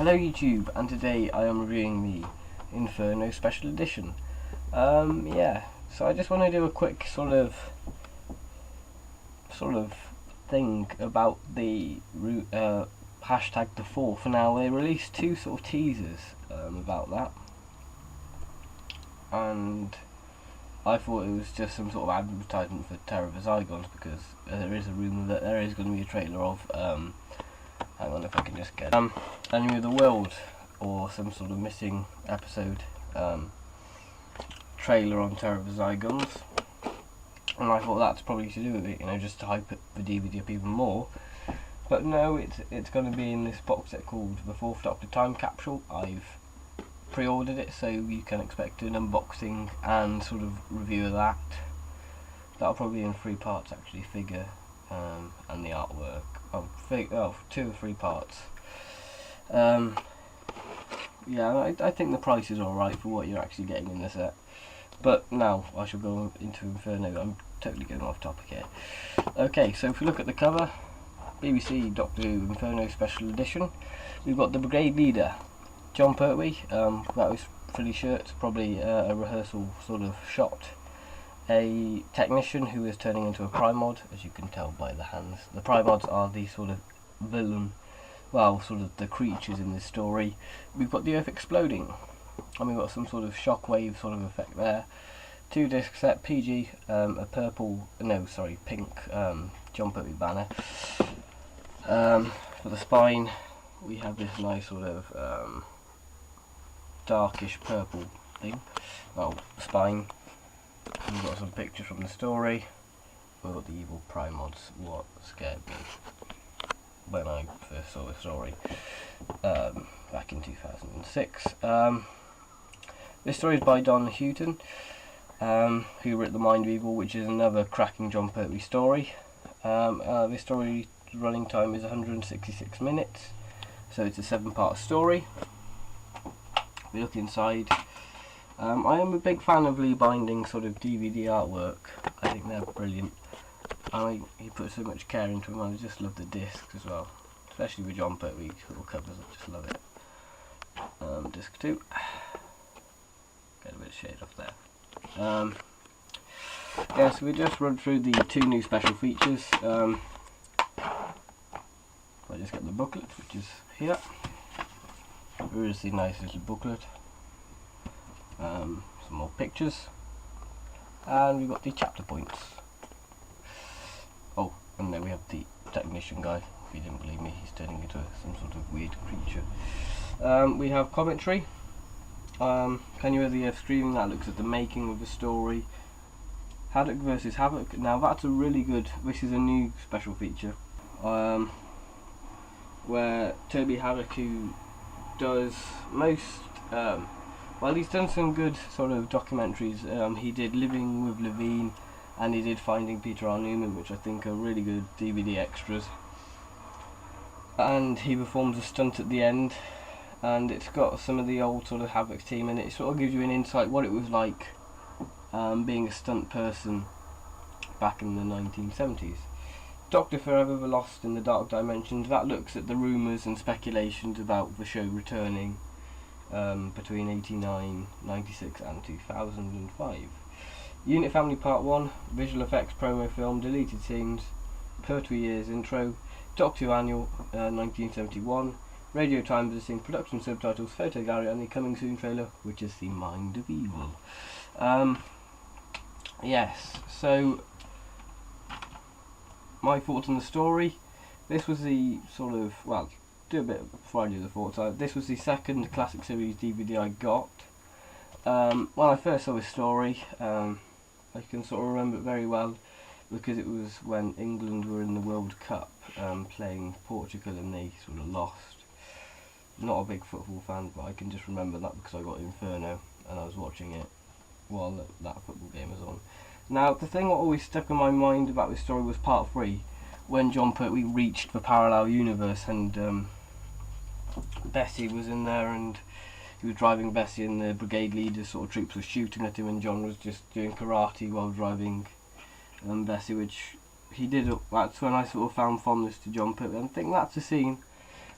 Hello YouTube, and today I am reviewing the Inferno Special Edition. So I just want to do a quick sort of thing about the hashtag the fourth. Now they released two sort of teasers about that, and I thought it was just some sort of advertisement for Terror of the Zygons, because there is a rumour that there is going to be a trailer of hang on if I can just get Enemy of the World, or some sort of missing episode trailer on Terror of the Zygons, and I thought that's probably to do with it, you know, just to hype it, the DVD up even more. But no, it's going to be in this box set called The Fourth Doctor Time Capsule. I've pre-ordered it, so you can expect an unboxing and sort of review of that. That'll probably be in 3 parts actually, figure and the artwork. Oh, 2 or 3 parts. Yeah, I think the price is alright for what you're actually getting in the set. But now I shall go into Inferno. I'm totally going off topic here. Okay, so if we look at the cover, BBC Doctor Who Inferno Special Edition, we've got the Brigade Leader, John Pertwee, without his frilly shirt, probably a rehearsal sort of shot. A technician who is turning into a Primod, as you can tell by the hands. The Primods are the sort of villain, well, sort of the creatures in this story. We've got the Earth exploding, and we've got some sort of shockwave sort of effect there. 2-disc set, PG, a pink John Pertwee banner. For the spine, we have this nice sort of darkish purple thing. Well, spine. We've got some pictures from the story. We've got the evil Primods, what scared me when I first saw the story back in 2006. This story is by Don Houghton, who wrote The Mind of Evil, which is another cracking John Pertwee story. This story running time is 166 minutes, so it's a 7-part story. We look inside. I am a big fan of Lee Binding's sort of DVD artwork. I think they're brilliant. He put so much care into them. I just love the discs as well, especially with John Pertwee little covers. I just love it. Disc 2. Get a bit of shade off there. Yeah, so we just run through the 2 new special features. I just get the booklet, which is here. Here is the nice little booklet. Some more pictures, and we've got the chapter points. Oh, and then we have the technician guy. If you didn't believe me, he's turning into some sort of weird creature. We have commentary. Can you hear the Earth screaming? That looks at the making of the story. Haddock versus Havoc. Now that's a really good. This is a new special feature, where Toby Haddock, who does most. Well, he's done some good sort of documentaries. He did Living with Levine, and he did Finding Peter R. Newman, which I think are really good DVD extras. And he performs a stunt at the end, and it's got some of the old sort of Havoc team, and it sort of gives you an insight what it was like being a stunt person back in the 1970s. Doctor Forever Lost in the Dark Dimensions, that looks at the rumours and speculations about the show returning between 89, 96 and 2005. Unit Family Part 1, visual effects promo film, deleted scenes, Pertwee Years intro, Doctor Who Annual 1971, radio time visiting, production subtitles, photo gallery, and the coming soon trailer, which is The Mind of Evil. Yes, so my thoughts on the story. This was the sort of, well, do a bit before I do the thoughts. This was the second classic series DVD I got. When I first saw this story, I can sort of remember it very well, because it was when England were in the World Cup playing Portugal, and they sort of lost. Not a big football fan, but I can just remember that because I got Inferno and I was watching it while that football game was on. Now, the thing that always stuck in my mind about this story was part 3, when John Pertwee reached the parallel universe, and Bessie was in there, and he was driving Bessie, and the Brigade Leader sort of troops were shooting at him, and John was just doing karate while driving Bessie, which he did. That's when I sort of found fondness to John Pertwee. I think that's a scene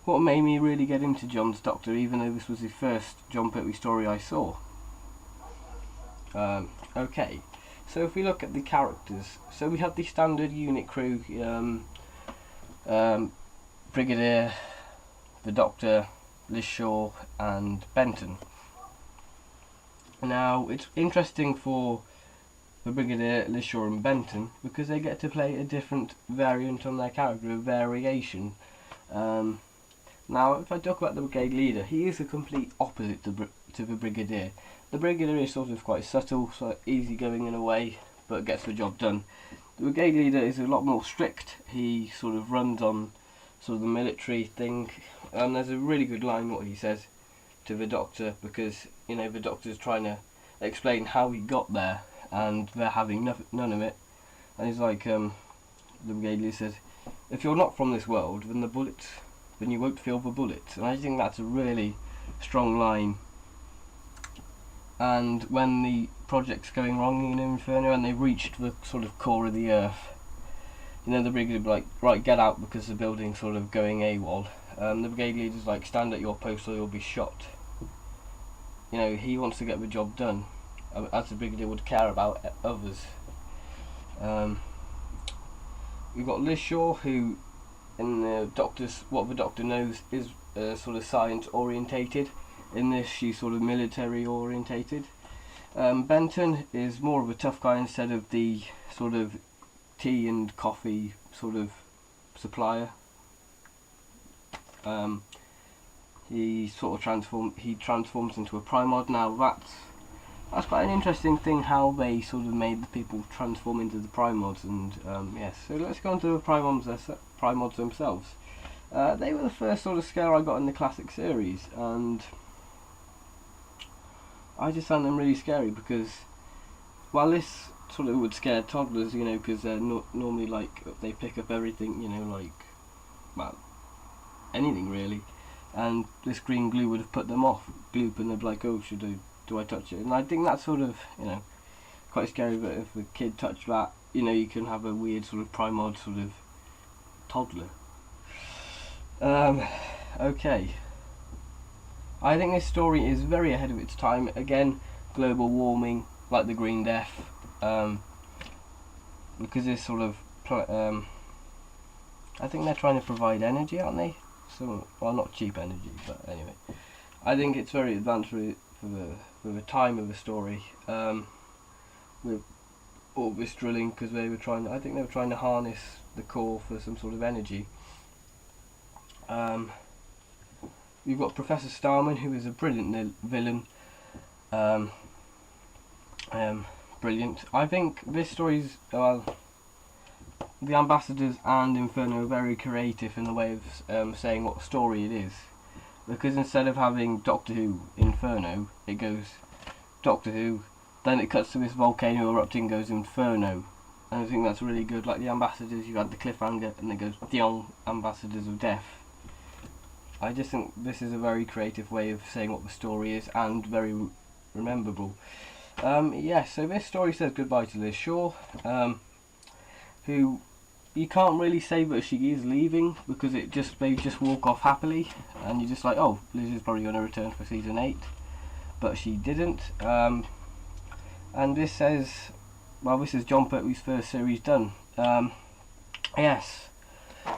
what made me really get into John's Doctor, even though this was the first Jon Pertwee story I saw. Okay, so if we look at the characters, so we have the standard unit crew, Brigadier, the Doctor, Liz Shaw and Benton. Now it's interesting for the Brigadier, Liz Shaw and Benton because they get to play a different variant on their character, a variation. Now if I talk about the Brigade Leader, he is a complete opposite to the Brigadier. The Brigadier is sort of quite subtle, so easygoing in a way, but gets the job done. The Brigade Leader is a lot more strict. He sort of runs on sort of the military thing, and there's a really good line what he says to the Doctor, because you know the Doctor's trying to explain how he got there and they're having none of it, and he's like, the Brigade Leader says, if you're not from this world, then you won't feel the bullets. And I think that's a really strong line. And when the project's going wrong in Inferno and they've reached the sort of core of the earth, you know, the Brigade will be like, right, get out because the building's sort of going AWOL. The Brigade Leader's like, stand at your post or you'll be shot. You know, he wants to get the job done, as the Brigadier would care about others. We've got Liz Shaw, who in the Doctor's, what the Doctor knows is sort of science orientated. In this she's sort of military orientated. Benton is more of a tough guy instead of the sort of tea and coffee sort of supplier. He sort of transforms into a Primod. Now that's quite an interesting thing, how they sort of made the people transform into the Primods. And yes, so let's go on to the Primods themselves. They were the first sort of scare I got in the classic series, and I just found them really scary because, while this sort of would scare toddlers, you know, because they're normally like, they pick up everything, you know, like, well, anything really, and this green glue would have put them off, gloop, and they'd be like, oh, do I touch it? And I think that's sort of, you know, quite scary, but if a kid touched that, you know, you can have a weird sort of Primod sort of toddler. Okay. I think this story is very ahead of its time. Again, global warming, like the Green Death, because this sort of, I think they're trying to provide energy, aren't they? So, well, not cheap energy, but anyway. I think it's very advanced for the time of the story, with all this drilling, because I think they were trying to harness the core for some sort of energy. You've got Professor Starman, who is a brilliant villain. Brilliant. I think this story's, well, the Ambassadors and Inferno are very creative in the way of saying what story it is. Because instead of having Doctor Who Inferno, it goes Doctor Who, then it cuts to this volcano erupting, goes Inferno. And I think that's really good. Like the Ambassadors, you had the cliffhanger, and it goes Dion, Ambassadors of Death. I just think this is a very creative way of saying what the story is, and very rememberable. Yes, so this story says goodbye to Liz Shaw, who you can't really say that she is leaving, because they just walk off happily, and you're just like, oh, Liz is probably going to return for season 8, but she didn't. And this says, well, this is Jon Pertwee's first series done. Yes,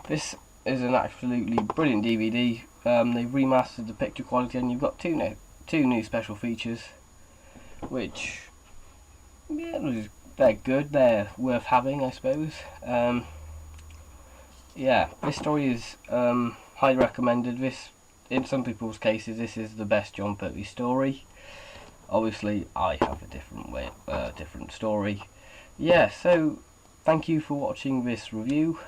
this is an absolutely brilliant DVD. They've remastered the picture quality, and you've got two new special features, which, yeah, they're good, they're worth having, I suppose. Yeah, this story is highly recommended. This, in some people's cases, this is the best Jon Pertwee story. Obviously, I have a different story. Yeah, so thank you for watching this review.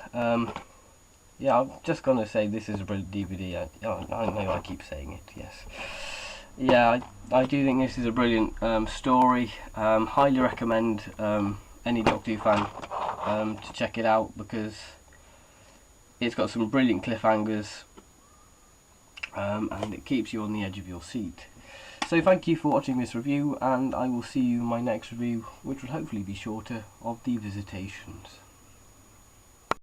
Yeah, I'm just going to say this is a brilliant DVD. I know I keep saying it, yes. Yeah, I do think this is a brilliant story. Highly recommend any Doctor Who fan to check it out, because it's got some brilliant cliffhangers, and it keeps you on the edge of your seat. So thank you for watching this review, and I will see you in my next review, which will hopefully be shorter, of The Visitations.